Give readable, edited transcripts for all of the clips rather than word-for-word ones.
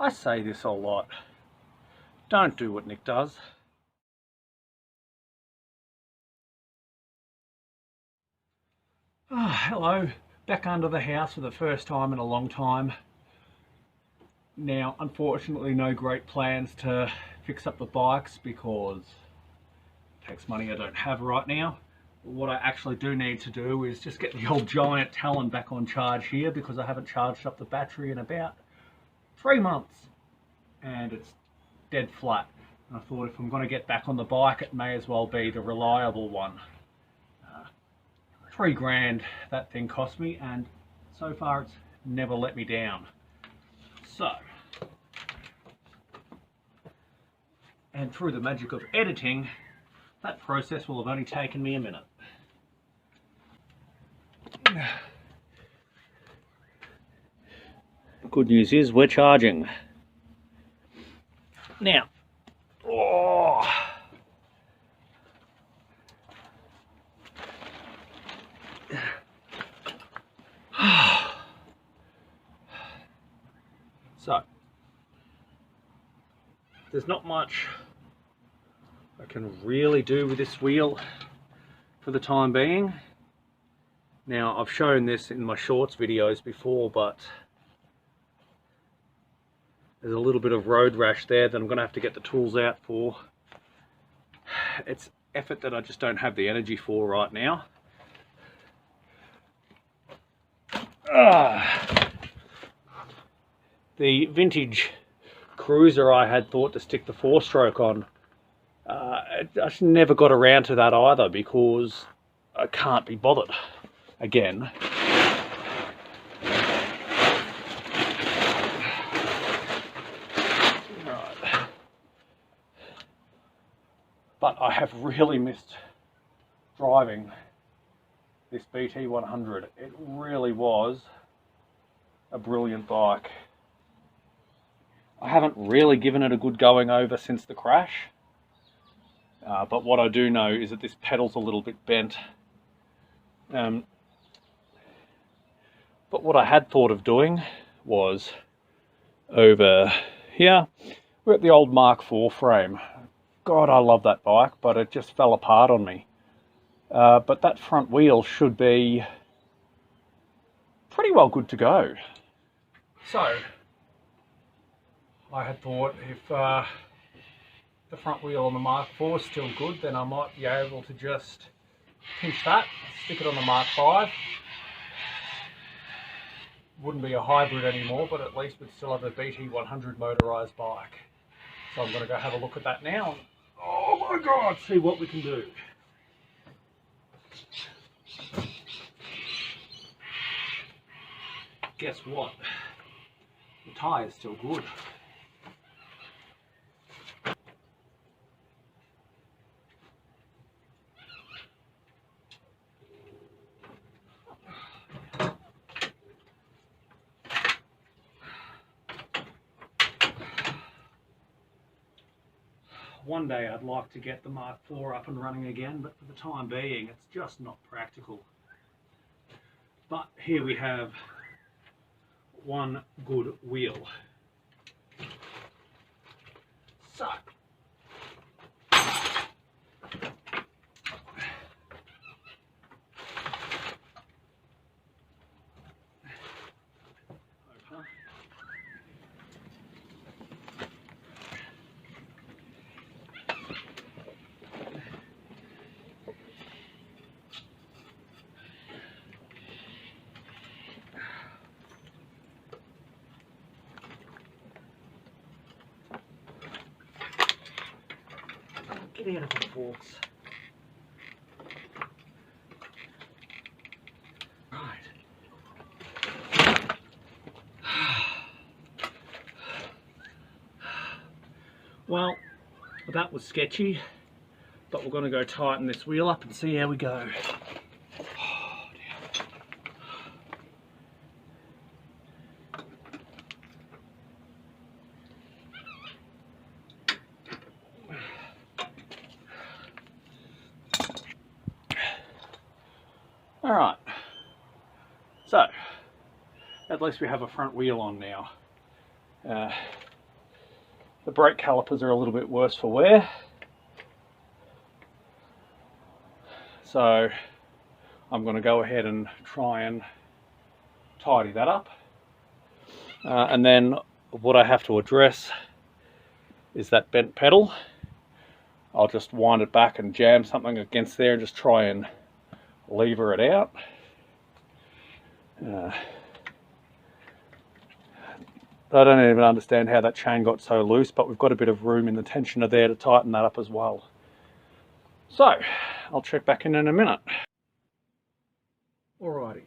I say this a lot. Don't do what Nick does. Hello, back under the house for the first time in a long time. Now, unfortunately, no great plans to fix up the bikes because it takes money I don't have right now. What I actually do need to do is just get the old GIANT Talon back on charge here because I haven't charged up the battery in about 3 months and it's dead flat. And I thought if I'm going to get back on the bike, it may as well be the reliable one. 3 grand that thing cost me, and so far it's never let me down. So, and through the magic of editing, that process will have only taken me a minute. Good news is we're charging. Now, so, there's not much I can really do with this wheel for the time being. Now, I've shown this in my shorts videos before, but there's a little bit of road rash there that I'm going to have to get the tools out for. It's effort that I just don't have the energy for right now. The vintage cruiser I had thought to stick the 4-stroke on, I just never got around to that either because I can't be bothered again. Right. But I have really missed driving this BT100. It really was a brilliant bike. I haven't really given it a good going over since the crash, but what I do know is that this pedal's a little bit bent. But what I had thought of doing was over here, we're at the old Mark IV frame. God, I love that bike, but it just fell apart on me. But that front wheel should be pretty well good to go. So, I had thought if the front wheel on the Mark IV is still good, then I might be able to just pinch that, stick it on the Mark V. Wouldn't be a hybrid anymore, but at least we'd still have a BT100 motorised bike. So I'm going to go have a look at that now and, oh my god, see what we can do. Guess what? The tyre's still good. One day I'd like to get the Mark IV up and running again, but for the time being it's just not practical. But here we have one good wheel. So, get out of the forks. Right. Well, that was sketchy, but we're going to go tighten this wheel up and see how we go. Alright, so at least we have a front wheel on now. The brake calipers are a little bit worse for wear, so I'm going to go ahead and try and tidy that up. And then what I have to address is that bent pedal. I'll just wind it back and jam something against there and just try and lever it out. I don't even understand how that chain got so loose, but we've got a bit of room in the tensioner there to tighten that up as well. So I'll check back in a minute. Alrighty,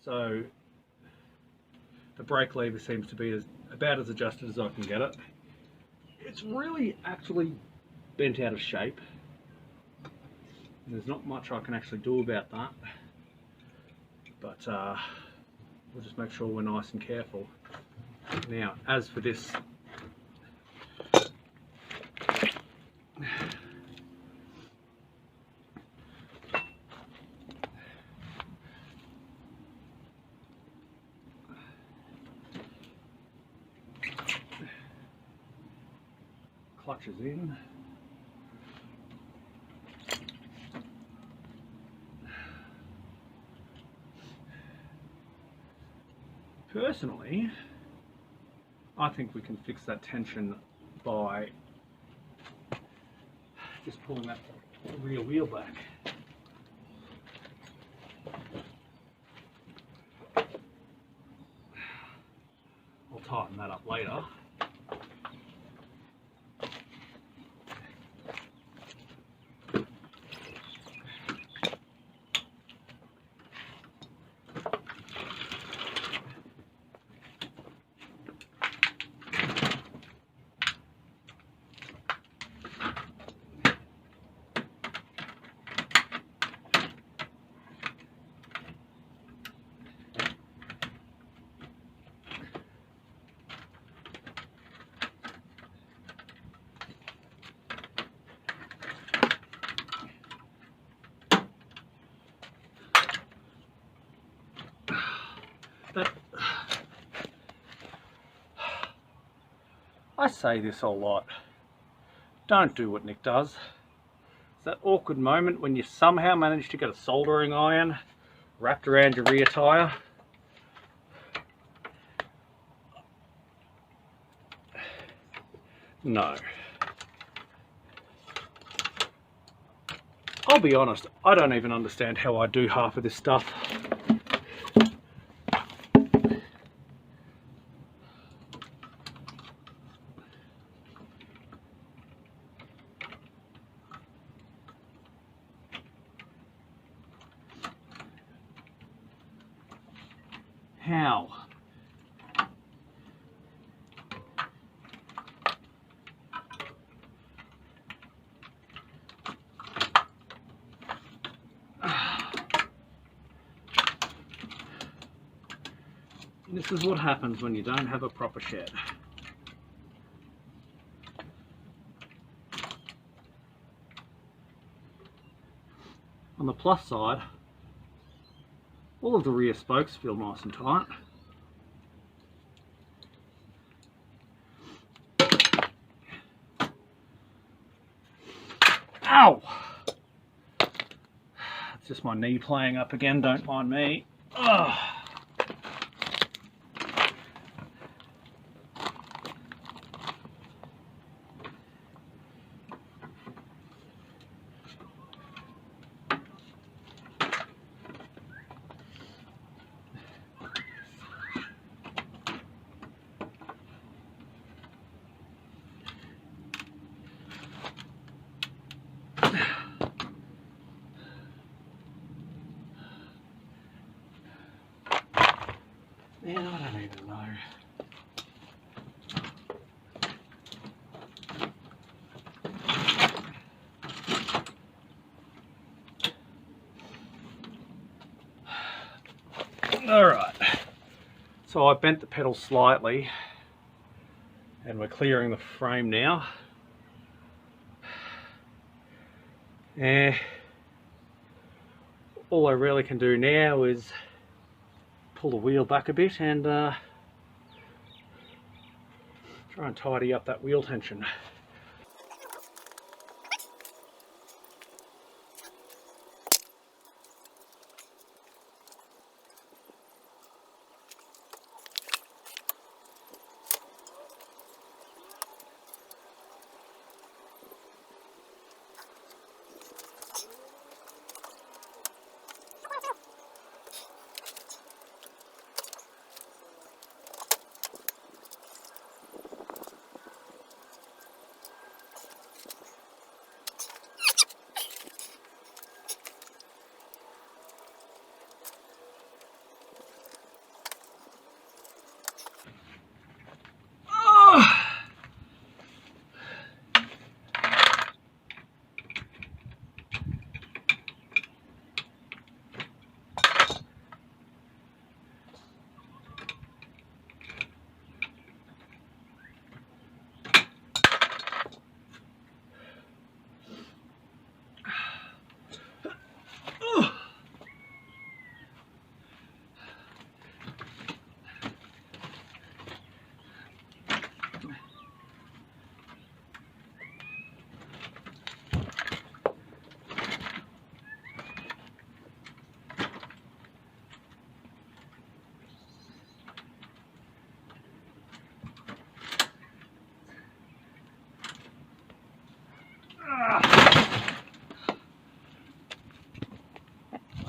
so the brake lever seems to be about as adjusted as I can get it. It's really actually bent out of shape. There's not much I can actually do about that, but we'll just make sure we're nice and careful. Now, as for this, clutch is in. Personally, I think we can fix that tension by just pulling that rear wheel back. I'll tighten that up later. I say this a lot. Don't do what Nick does. It's that awkward moment when you somehow manage to get a soldering iron wrapped around your rear tyre. No. I'll be honest, I don't even understand how I do half of this stuff. How? This is what happens when you don't have a proper shed. On the plus side, all of the rear spokes feel nice and tight. Ow! It's just my knee playing up again, don't mind me. Ugh. Man, I don't even know. Alright, so I bent the pedal slightly and we're clearing the frame now. All I really can do now is pull the wheel back a bit and Try and tidy up that wheel tension.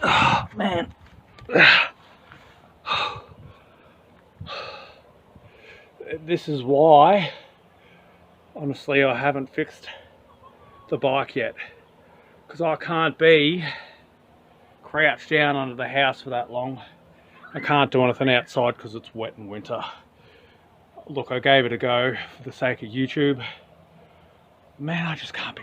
Oh, man. This is why, honestly, I haven't fixed the bike yet, because I can't be crouched down under the house for that long. I can't do anything outside because it's wet in winter. Look, I gave it a go for the sake of YouTube. Man, I just can't be